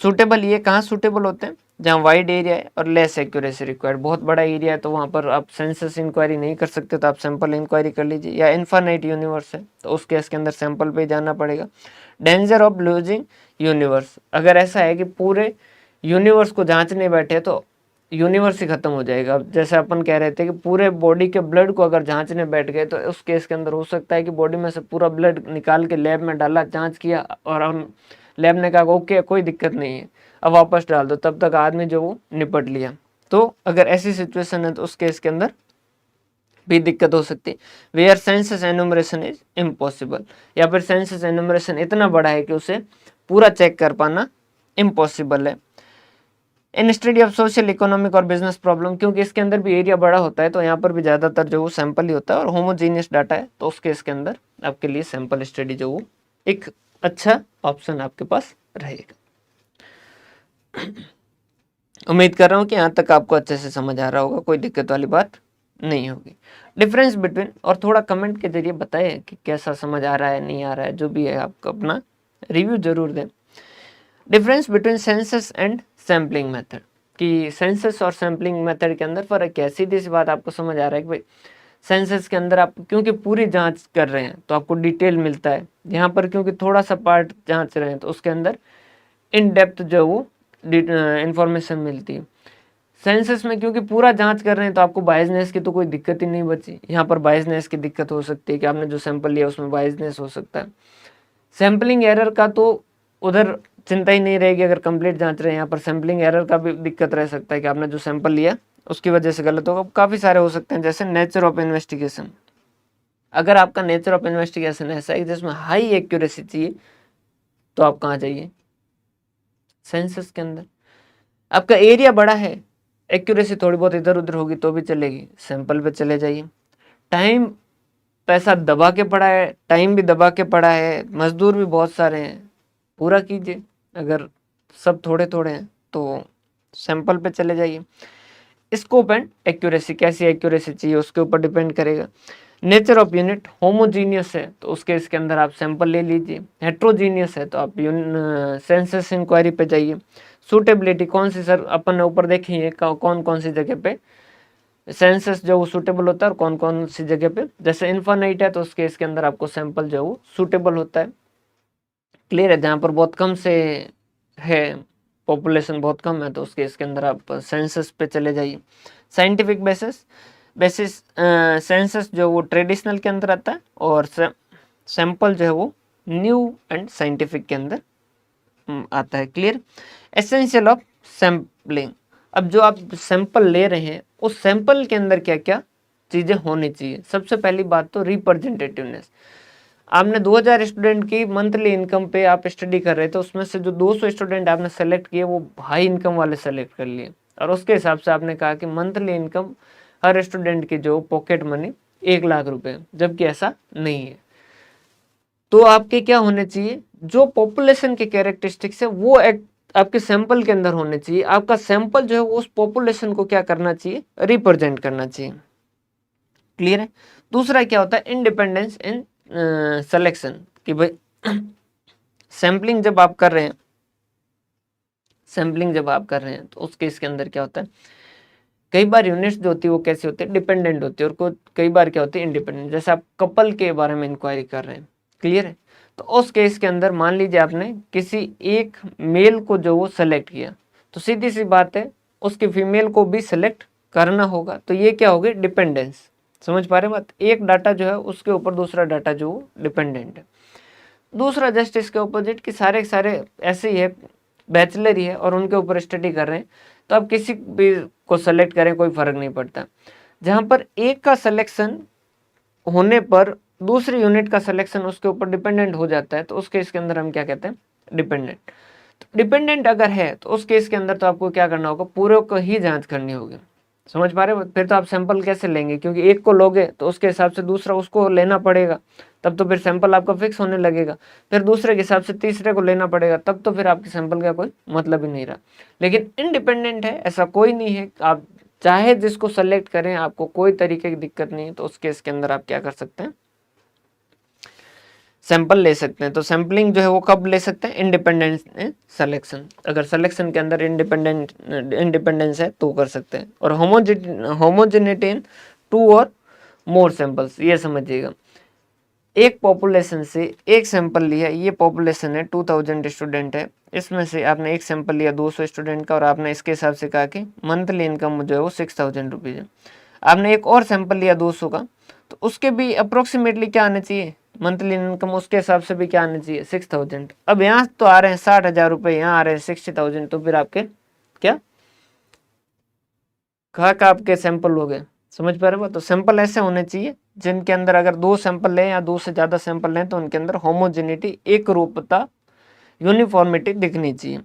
[SPEAKER 1] सूटेबल, ये कहाँ सूटेबल होते हैं, जहाँ वाइड एरिया है और लेस एक्यूरेसी रिक्वायर्ड। बहुत बड़ा एरिया है तो वहाँ पर आप सेंसस इंक्वायरी नहीं कर सकते, तो आप सैंपल इंक्वायरी कर लीजिए। या इन्फानाइट यूनिवर्स है तो उस केस के अंदर सैंपल पे जाना पड़ेगा। डेंजर ऑफ लूजिंग यूनिवर्स, अगर ऐसा है कि पूरे यूनिवर्स को जांचने बैठे तो यूनिवर्स ही खत्म हो जाएगा। जैसे अपन कह रहे थे कि पूरे बॉडी के ब्लड को अगर जांचने बैठ गए तो उस केस के अंदर हो सकता है कि बॉडी में से पूरा ब्लड निकाल के लैब में डाला, जांच किया और हम लैब ने कहा ओके कोई दिक्कत नहीं है, अब वापस डाल दो, तब तक आदमी जो वो निपट लिया। तो अगर ऐसी सिचुएशन है तो उस केस के अंदर भी दिक्कत हो सकती है। Where census enumeration is impossible, या फिर सेंसस एनुमरेशन इतना बड़ा है कि उसे पूरा चेक कर पाना इम्पॉसिबल है। In study of social economic और बिजनेस प्रॉब्लम, क्योंकि इसके अंदर भी एरिया बड़ा होता है तो यहाँ पर भी ज़्यादातर जो वो सैंपल ही होता है और होमोजीनियस डाटा है, तो उसके इसके अंदर आपके लिए सैंपल स्टडी जो वो एक अच्छा ऑप्शन आपके पास रहेगा। उम्मीद कर रहा हूँ कि यहाँ तक आपको अच्छे से समझ आ रहा होगा, कोई दिक्कत वाली बात नहीं होगी। डिफरेंस बिटवीन, और थोड़ा कमेंट के जरिए बताएं कि कैसा समझ आ रहा है नहीं आ रहा है, जो भी है आपको अपना रिव्यू जरूर दें। Difference between census and sampling method, कि सेंसस और सैम्पलिंग मेथड के अंदर फर्क क्या है। सीधी सी बात आपको समझ आ रहा है कि भाई सेंसस के अंदर आप क्योंकि पूरी जांच कर रहे हैं तो आपको डिटेल मिलता है, यहाँ पर क्योंकि थोड़ा सा पार्ट जांच रहे हैं तो उसके अंदर इन डेप्थ जो वो इंफॉर्मेशन मिलती है। सेंसस में क्योंकि पूरा जांच कर रहे हैं तो आपको बायसनेस की तो कोई दिक्कत ही नहीं बची। यहाँ पर बायसनेस की दिक्कत हो सकती है कि आपने जो सैंपल लिया उसमें बायसनेस हो सकता है। सैम्पलिंग एरर का तो उधर चिंता ही नहीं रहेगी अगर कंप्लीट जांच रहे हैं। यहाँ पर सैम्पलिंग एरर का भी दिक्कत रह सकता है कि आपने जो सैंपल लिया उसकी वजह से गलत होगा। काफ़ी सारे हो सकते हैं, जैसे नेचर ऑफ इन्वेस्टिगेशन। अगर आपका नेचर ऑफ इन्वेस्टिगेशन ऐसा है जिसमें हाई एक्यूरेसी चाहिए तो आप कहाँ जाइए, सेंसस के अंदर। आपका एरिया बड़ा है, एक्यूरेसी थोड़ी बहुत इधर उधर होगी तो भी चलेगी, सैंपल पे चले जाइए। टाइम पैसा दबा के पड़ा है, टाइम भी दबा के पड़ा है, मजदूर भी बहुत सारे हैं, पूरा कीजिए। अगर सब थोड़े थोड़े हैं तो सैंपल पे चले जाइए। स्कोप एंड एक्यूरेसी, कैसी एक्यूरेसी चाहिए उसके ऊपर डिपेंड करेगा। नेचर ऑफ यूनिट, होमोजीनियस है तो उसके इसके अंदर आप सैंपल ले लीजिए। हेट्रोजीनियस है तो आप सेंसस इंक्वायरी पे जाइए। सूटेबिलिटी, कौन सी सर अपन ने ऊपर देखी है कौन कौन सी जगह पे सेंसस जो वो सूटेबल होता है और कौन कौन सी जगह पे, जैसे इन्फानाइट है तो उसके इसके अंदर आपको सैंपल जो वो सूटेबल होता है। क्लियर है, जहाँ पर बहुत कम से है, पॉपुलेशन बहुत कम है तो उसके इसके अंदर आप सेंसस पे चले जाइए। साइंटिफिक बेसिस सेंसस जो वो ट्रेडिशनल के अंदर आता है और सैंपल जो है वो न्यू एंड साइंटिफिक के अंदर आता है। क्लियर। एसेंशियल ऑफ सैम्पलिंग, अब जो आप सैंपल ले रहे हैं उस सैंपल के अंदर क्या क्या चीज़ें होनी चाहिए। सबसे पहली बात तो रिप्रेजेंटेटिवनेस। आपने 2000 स्टूडेंट की मंथली इनकम पे आप स्टडी कर रहे थे, उसमें से जो 200 स्टूडेंट आपने सेलेक्ट किए वो हाई इनकम वाले सेलेक्ट कर लिए और उसके हिसाब से आपने कहा कि मंथली इनकम हर स्टूडेंट की जो पॉकेट मनी 1 लाख रुपए, जबकि ऐसा नहीं है। तो आपके क्या होने चाहिए, जो पॉपुलेशन के कैरेक्टरिस्टिक्स है वो आपके सैंपल के अंदर होने चाहिए। आपका सैंपल जो है उस पॉपुलेशन को क्या करना चाहिए, रिप्रेजेंट करना चाहिए। क्लियर है। दूसरा क्या होता है, इंडिपेंडेंस इन सिलेक्शन, कि भाई सैम्पलिंग जब आप कर रहे हैं, सैम्पलिंग जब आप कर रहे हैं तो उस केस के अंदर क्या होता है, कई बार यूनिट्स जो होती है वो कैसी होती है, डिपेंडेंट होती है, और कई बार क्या होती है, इंडिपेंडेंट। जैसे आप कपल के बारे में इंक्वायरी कर रहे हैं, क्लियर है, तो उस केस के अंदर मान लीजिए आपने किसी एक मेल को जो वो सेलेक्ट किया, तो सीधी सी बात है उसकी फीमेल को भी सिलेक्ट करना होगा। तो ये क्या होगी, डिपेंडेंस। समझ पा रहे बात, एक डाटा जो है उसके ऊपर दूसरा डाटा जो डिपेंडेंट है। दूसरा जस्ट इसके ऑपोजिट कि सारे सारे ऐसे ही है, बैचलर ही है और उनके ऊपर स्टडी कर रहे हैं, तो आप किसी भी को सेलेक्ट करें कोई फर्क नहीं पड़ता। जहां पर एक का सिलेक्शन होने पर दूसरी यूनिट का सिलेक्शन उसके ऊपर डिपेंडेंट हो जाता है, तो उस केस के अंदर हम क्या कहते हैं, डिपेंडेंट। तो डिपेंडेंट अगर है तो उस केस के अंदर तो आपको क्या करना होगा, पूरे को ही जांच करनी होगी। समझ पा रहे हो, फिर तो आप सैंपल कैसे लेंगे, क्योंकि एक को लोगे तो उसके हिसाब से दूसरा उसको लेना पड़ेगा, तब तो फिर सैंपल आपका फिक्स होने लगेगा। फिर दूसरे के हिसाब से तीसरे को लेना पड़ेगा, तब तो फिर आपके सैंपल का कोई मतलब ही नहीं रहा। लेकिन इंडिपेंडेंट है, ऐसा कोई नहीं है, आप चाहे जिसको सेलेक्ट करें, आपको कोई तरीके की दिक्कत नहीं है। तो उस केस के अंदर आप क्या कर सकते हैं, सैंपल ले सकते हैं। तो सैंपलिंग जो है वो कब ले सकते हैं, इंडिपेंडेंस सिलेक्शन, अगर सिलेक्शन के अंदर इंडिपेंडेंस है तो कर सकते हैं। और होमोजेनिटी इन 2 और मोर सैंपल्स, ये समझिएगा, एक पॉपुलेशन से एक सैंपल लिया, ये पॉपुलेशन है 2000 स्टूडेंट है, इसमें से आपने एक सैंपल लिया 200 स्टूडेंट का और आपने इसके हिसाब से कहा कि मंथली इनकम जो है वो 6000 रुपीज़ है। आपने एक और सैंपल लिया 200 का, तो उसके भी अप्रोक्सीमेटली क्या आने चाहिए, मंथली इनकम उसके हिसाब से भी क्या आने चाहिए, 6000। अब यहाँ तो आ रहे हैं 60,000 रुपये, यहाँ आ रहे हैं 60,000, तो फिर आपके क्या कहा का आपके सैंपल हो गए, समझ पा रहे हो? तो सैंपल ऐसे होने चाहिए जिनके अंदर अगर 2 सैंपल लें या 2 से ज़्यादा सैंपल लें तो उनके अंदर होमोजेनिटी, एक रूपता, यूनिफॉर्मिटी दिखनी चाहिए।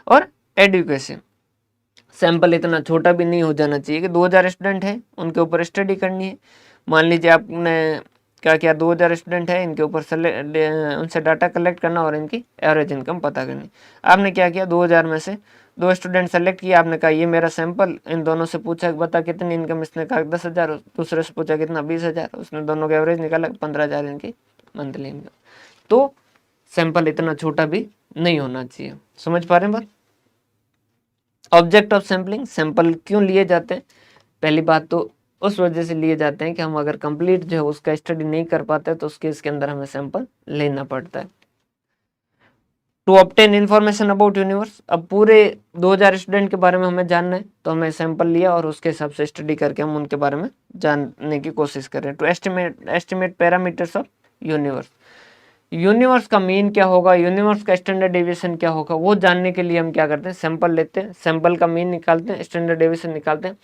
[SPEAKER 1] और एडुकेसी, सैंपल इतना छोटा भी नहीं हो जाना चाहिए कि 2000 स्टूडेंट हैं उनके ऊपर स्टडी करनी है। मान लीजिए आपने क्या किया, 2000 स्टूडेंट है, इनके ऊपर उनसे डाटा कलेक्ट करना और इनकी एवरेज इनकम पता करनी। आपने क्या किया, 2000 में से 2 स्टूडेंट सेलेक्ट किया, आपने कहा ये मेरा सैंपल, इन दोनों से पूछा बता कितनी इनकम, इसने कहा 10,000, दूसरे से पूछा कितना, 20,000, उसने दोनों का एवरेज निकाला 15,000 इनकी मंथली इनकम। तो सैंपल इतना छोटा भी नहीं होना चाहिए। समझ पा रहे हैं बात? ऑब्जेक्ट ऑफ सैम्पलिंग, सैंपल क्यों लिए जाते हैं? पहली बात तो उस वजह से लिए जाते हैं कि हम अगर कंप्लीट जो है उसका स्टडी नहीं कर पाते तो उस केस के अंदर हमें सैंपल लेना पड़ता है। To obtain information about universe, अब पूरे 2000 स्टूडेंट के बारे में हमें जानना है तो हमें सैंपल लिया और उसके हिसाब से स्टडी करके हम उनके बारे में जानने की कोशिश कर रहे हैं। To estimate parameters of universe, universe का मीन क्या होगा, यूनिवर्स का स्टैंडर्ड डेविएशन क्या होगा, वो जानने के लिए हम क्या करते हैं, सैंपल लेते हैं, सैंपल का मीन निकालते हैं, स्टैंडर्ड डेविएशन निकालते हैं,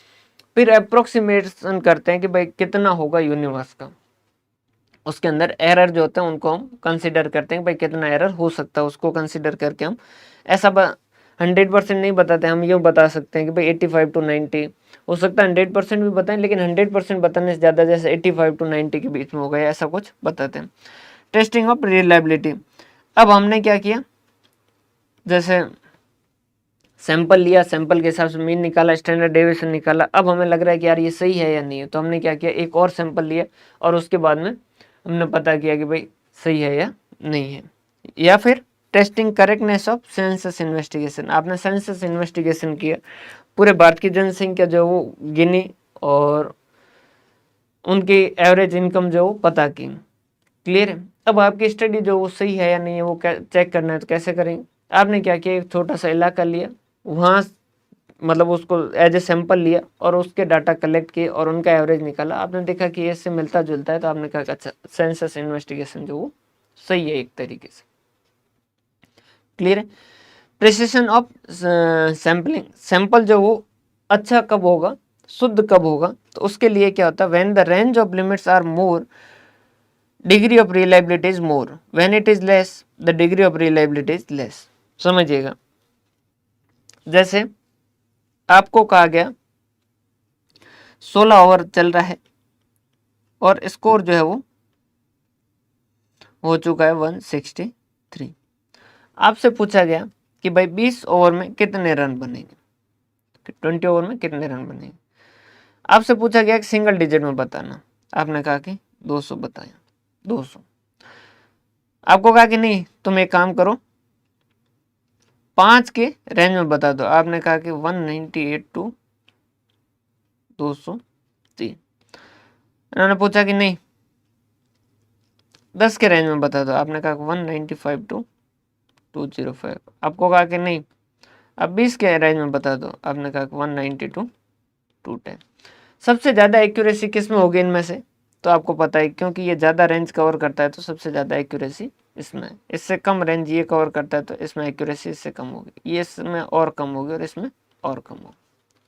[SPEAKER 1] फिर अप्रोक्सीमेशन करते हैं कि भाई कितना होगा यूनिवर्स का। उसके अंदर एरर जो होते हैं उनको हम कंसिडर करते हैं, भाई कितना एरर हो सकता है, उसको कंसिडर करके हम ऐसा 100% नहीं बताते, हम ये बता सकते हैं कि भाई 85 to 90 हो सकता है, 100% भी बताएं, लेकिन 100% बताने से ज़्यादा, जैसे 85 to 90 के बीच में हो गया, ऐसा कुछ बताते हैं। टेस्टिंग ऑफ रिलायबिलिटी, अब हमने क्या किया, जैसे सैंपल लिया, सैंपल के हिसाब से मीन निकाला, स्टैंडर्ड डेविएशन निकाला, अब हमें लग रहा है कि यार ये सही है या नहीं है, तो हमने क्या किया, एक और सैंपल लिया और उसके बाद में हमने पता किया कि भाई सही है या नहीं है। या फिर testing correctness of census investigation, आपने सेंसस इन्वेस्टिगेशन किया, पूरे भारत की जनसंख्या जो वो गिनी और उनकी एवरेज इनकम जो पता की। क्लियर है? अब आपकी स्टडी जो वो सही है या नहीं है वो चेक करना है तो कैसे करेंगे? आपने क्या किया, एक छोटा सा इलाका लिया, वहाँ मतलब उसको एज ए सैंपल लिया और उसके डाटा कलेक्ट किए और उनका एवरेज निकाला, आपने देखा कि इससे मिलता जुलता है, तो आपने कहा अच्छा सेंसस इन्वेस्टिगेशन जो वो सही है एक तरीके से। क्लियर है? प्रिसिशन ऑफ सैम्पलिंग, सैंपल जो वो अच्छा कब होगा, शुद्ध कब होगा, तो उसके लिए क्या होता है, when the range of limits are more degree of reliability is more, when it is less the degree of reliability is less. समझिएगा, जैसे आपको कहा गया 16 ओवर चल रहा है और स्कोर जो है वो हो चुका है 163। आपसे पूछा गया कि भाई 20 ओवर में कितने रन बनेंगे, 20 ओवर में कितने रन बनेंगे। आपसे पूछा गया कि सिंगल डिजिट में बताना, आपने कहा कि 200 बताया, 200। आपको कहा कि नहीं तुम एक काम करो 5 के रेंज में बता दो, आपने कहा कि 198 to 203। उन्होंने पूछा कि नहीं 10 के रेंज में बता दो, आपने कहा 195 to 205। आपको कहा कि नहीं अब 20 के रेंज में बता दो, आपने कहा 190 to 210। सबसे ज़्यादा एक्यूरेसी किस में होगी इनमें से, तो आपको पता है क्योंकि ये ज़्यादा रेंज कवर करता है तो सबसे ज़्यादा एक्यूरेसी इसमें, इससे कम रेंज ये कवर करता है तो इसमें एक्यूरेसी इससे कम होगी, ये इसमें और कम होगी और इसमें और कम होगी।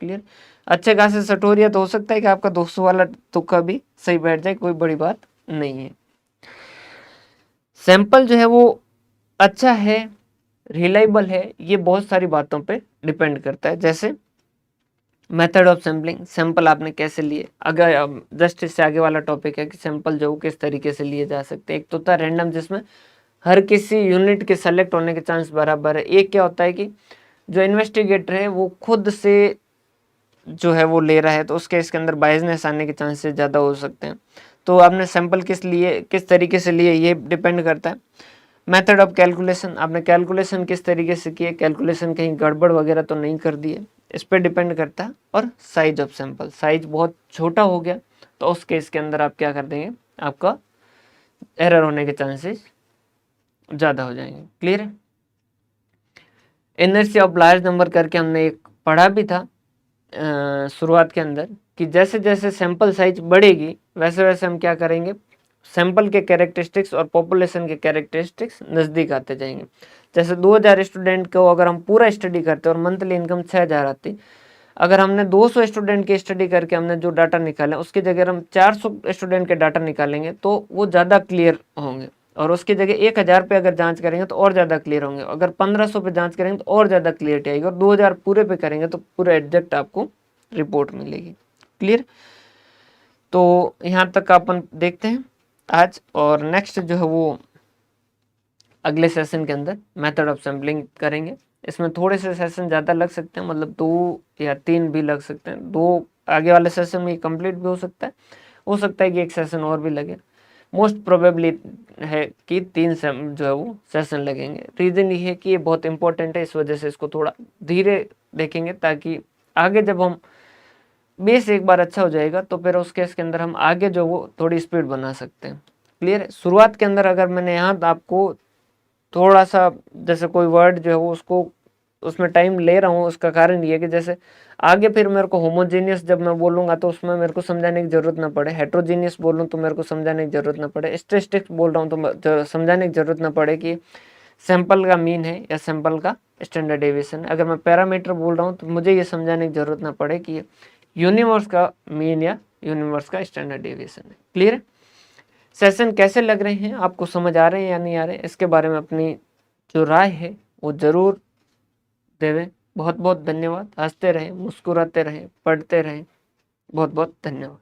[SPEAKER 1] क्लियर? अच्छे खासे सटोरिया तो हो सकता है कि आपका 200 वाला तुक्का भी सही बैठ जाए, कोई बड़ी बात नहीं है। सैंपल जो है वो अच्छा है, रिलायबल है, ये बहुत सारी बातों पे डिपेंड करता है। जैसे मेथड ऑफ सैम्पलिंग, सैंपल आपने कैसे लिए, अगर जस्ट इससे आगे वाला टॉपिक है कि सैंपल जो किस तरीके से लिए जा सकते हैं। एक तो होता है रैंडम, जिसमें हर किसी यूनिट के सेलेक्ट होने के चांस बराबर है। एक क्या होता है कि जो इन्वेस्टिगेटर है वो खुद से जो है वो ले रहा है तो उसके इसके अंदर बायसनेस आने के चांसेस ज़्यादा हो सकते हैं। तो आपने सैंपल किस तरीके से लिए ये डिपेंड करता है। मेथड ऑफ कैलकुलेशन, आपने कैलकुलेशन किस तरीके से किए, कैलकुलेशन कहीं गड़बड़ वगैरह तो नहीं कर दिए, इस पर डिपेंड करता है। और साइज ऑफ सैंपल, साइज बहुत छोटा हो गया तो उस केस के अंदर आप क्या कर देंगे, आपका एरर होने के चांसेस ज़्यादा हो जाएंगे। क्लियर है? इनर्शिया ऑफ लार्ज नंबर करके हमने एक पढ़ा भी था शुरुआत के अंदर कि जैसे जैसे सैंपल साइज बढ़ेगी वैसे वैसे हम क्या करेंगे, सैंपल के कैरेक्टरिस्टिक्स और पॉपुलेशन के कैरेक्टरिस्टिक्स नज़दीक आते जाएंगे। जैसे 2000 स्टूडेंट को अगर हम पूरा स्टडी करते और मंथली इनकम 6000 आती, अगर हमने 200 स्टूडेंट की स्टडी करके हमने जो डाटा निकाला उसकी जगह हम 400 स्टूडेंट के डाटा निकालेंगे तो वो ज़्यादा क्लियर होंगे, और उसकी जगह 1000 पे अगर जांच करेंगे तो और ज़्यादा क्लियर होंगे, अगर 1500 पे जांच करेंगे तो और ज़्यादा क्लियरिटी आएगी, और 2000 पूरे पे करेंगे तो पूरा एग्जैक्ट आपको रिपोर्ट मिलेगी। क्लियर? तो यहाँ तक अपन देखते हैं आज, और नेक्स्ट जो है वो अगले सेशन के अंदर मेथड ऑफ सैम्पलिंग करेंगे। इसमें थोड़े से सेशन ज़्यादा लग सकते हैं, मतलब 2 या 3 भी लग सकते हैं, 2 आगे वाले सेशन में कंप्लीट भी हो सकता है कि एक सेशन और भी लगे। मोस्ट प्रोबेबली है कि 3 जो है वो सेशन लगेंगे। रीज़न ये है कि ये बहुत इंपॉर्टेंट है, इस वजह से इसको थोड़ा धीरे देखेंगे, ताकि आगे जब हम बेस एक बार अच्छा हो जाएगा तो फिर उस केस के अंदर हम आगे जो वो थोड़ी स्पीड बना सकते हैं। क्लियर है? शुरुआत के अंदर अगर मैंने यहाँ आपको थोड़ा सा जैसे कोई वर्ड जो है वो उसको उसमें टाइम ले रहा हूँ, उसका कारण ये है कि जैसे आगे फिर मेरे को होमोजीनियस जब मैं बोलूँगा तो उसमें मेरे को समझाने की जरूरत ना पड़े, हेट्रोजीनियस बोलूँ तो मेरे को समझाने की जरूरत ना पड़े, स्टैटिस्टिक्स बोल रहा हूँ तो समझाने की जरूरत ना पड़े कि सैंपल का मीन है या सैंपल का स्टैंडर्ड डेविएशन है। अगर मैं पैरामीटर बोल रहा हूँ तो मुझे ये समझाने की जरूरत ना पड़े कि यूनिवर्स का मीन या यूनिवर्स का स्टैंडर्ड डेविएशन है। क्लियर है? सेशन कैसे लग रहे हैं, आपको समझ आ रहे हैं या नहीं आ रहे हैं, इसके बारे में अपनी जो राय है वो ज़रूर देवें। बहुत बहुत धन्यवाद। हंसते रहें, मुस्कुराते रहें, पढ़ते रहें। बहुत बहुत धन्यवाद।